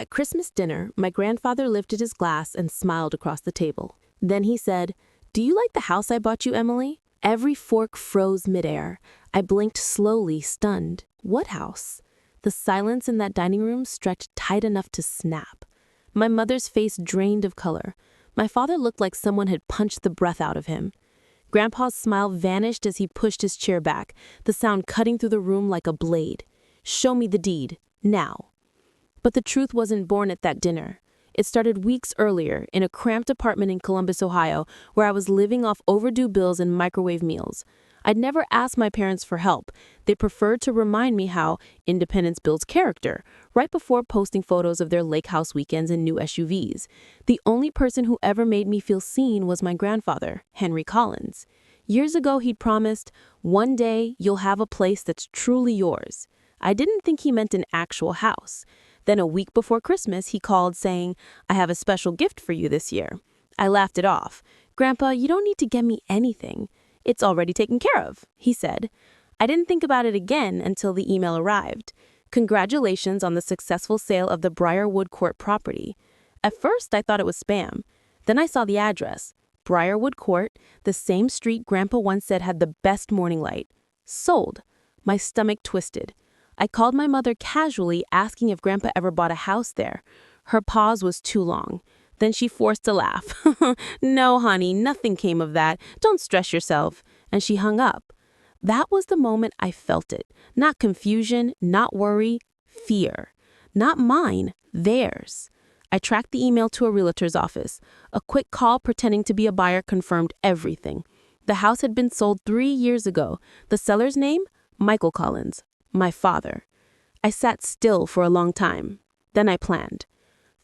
At Christmas dinner, my grandfather lifted his glass and smiled across the table. Then he said, "Do you like the house I bought you, Emily?" Every fork froze midair. I blinked slowly, stunned. What house? The silence in that dining room stretched tight enough to snap. My mother's face drained of color. My father looked like someone had punched the breath out of him. Grandpa's smile vanished as he pushed his chair back, the sound cutting through the room like a blade. "Show me the deed, now." But the truth wasn't born at that dinner. It started weeks earlier in a cramped apartment in Columbus, Ohio, where I was living off overdue bills and microwave meals. I'd never asked my parents for help. They preferred to remind me how independence builds character, right before posting photos of their lake house weekends and new SUVs. The only person who ever made me feel seen was my grandfather, Henry Collins. Years ago, he'd promised, "One day, you'll have a place that's truly yours." I didn't think he meant an actual house. Then a week before Christmas, he called saying, "I have a special gift for you this year." I laughed it off. "Grandpa, you don't need to get me anything. It's already taken care of," he said. I didn't think about it again until the email arrived. "Congratulations on the successful sale of the Briarwood Court property." At first, I thought it was spam. Then I saw the address. Briarwood Court, the same street Grandpa once said had the best morning light. Sold. My stomach twisted. I called my mother casually, asking if Grandpa ever bought a house there. Her pause was too long. Then she forced a laugh. "No, honey, nothing came of that. Don't stress yourself." And she hung up. That was the moment I felt it. Not confusion, not worry, fear. Not mine, theirs. I tracked the email to a realtor's office. A quick call pretending to be a buyer confirmed everything. The house had been sold 3 years ago. The seller's name? Michael Collins. My father. I sat still for a long time. Then I planned.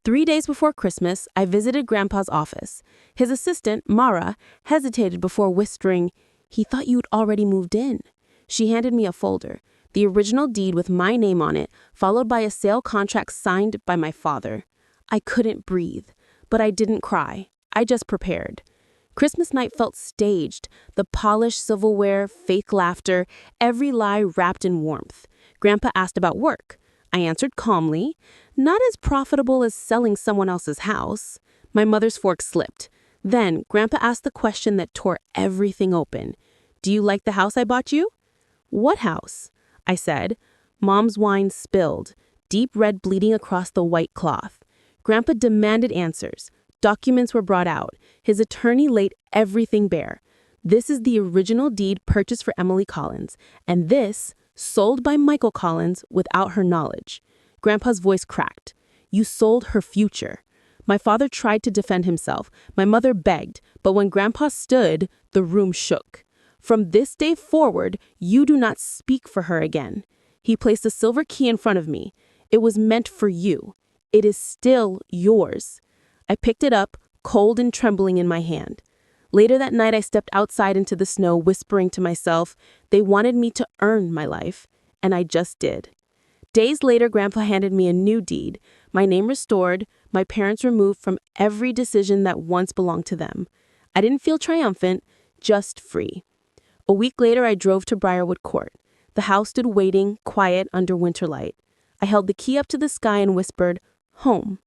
3 days before Christmas, I visited Grandpa's office. His assistant, Mara, hesitated before whispering, "He thought you'd already moved in." She handed me a folder, the original deed with my name on it, followed by a sale contract signed by my father. I couldn't breathe, but I didn't cry. I just prepared. Christmas night felt staged, the polished silverware, fake laughter, every lie wrapped in warmth. Grandpa asked about work. I answered calmly, "Not as profitable as selling someone else's house." My mother's fork slipped. Then Grandpa asked the question that tore everything open. "Do you like the house I bought you?" "What house?" I said. Mom's wine spilled, deep red bleeding across the white cloth. Grandpa demanded answers. Documents were brought out. His attorney laid everything bare. "This is the original deed purchased for Emily Collins, and this, sold by Michael Collins without her knowledge." Grandpa's voice cracked. "You sold her future." My father tried to defend himself. My mother begged, but when Grandpa stood, the room shook. "From this day forward, you do not speak for her again." He placed a silver key in front of me. "It was meant for you. It is still yours." I picked it up, cold and trembling in my hand. Later that night, I stepped outside into the snow, whispering to myself, they wanted me to earn my life, and I just did. Days later, Grandpa handed me a new deed, my name restored, my parents removed from every decision that once belonged to them. I didn't feel triumphant, just free. A week later, I drove to Briarwood Court. The house stood waiting, quiet under winter light. I held the key up to the sky and whispered, "Home."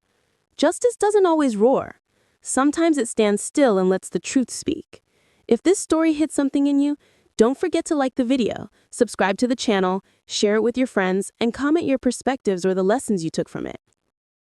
Justice doesn't always roar. Sometimes it stands still and lets the truth speak. If this story hit something in you, don't forget to like the video, subscribe to the channel, share it with your friends, and comment your perspectives or the lessons you took from it.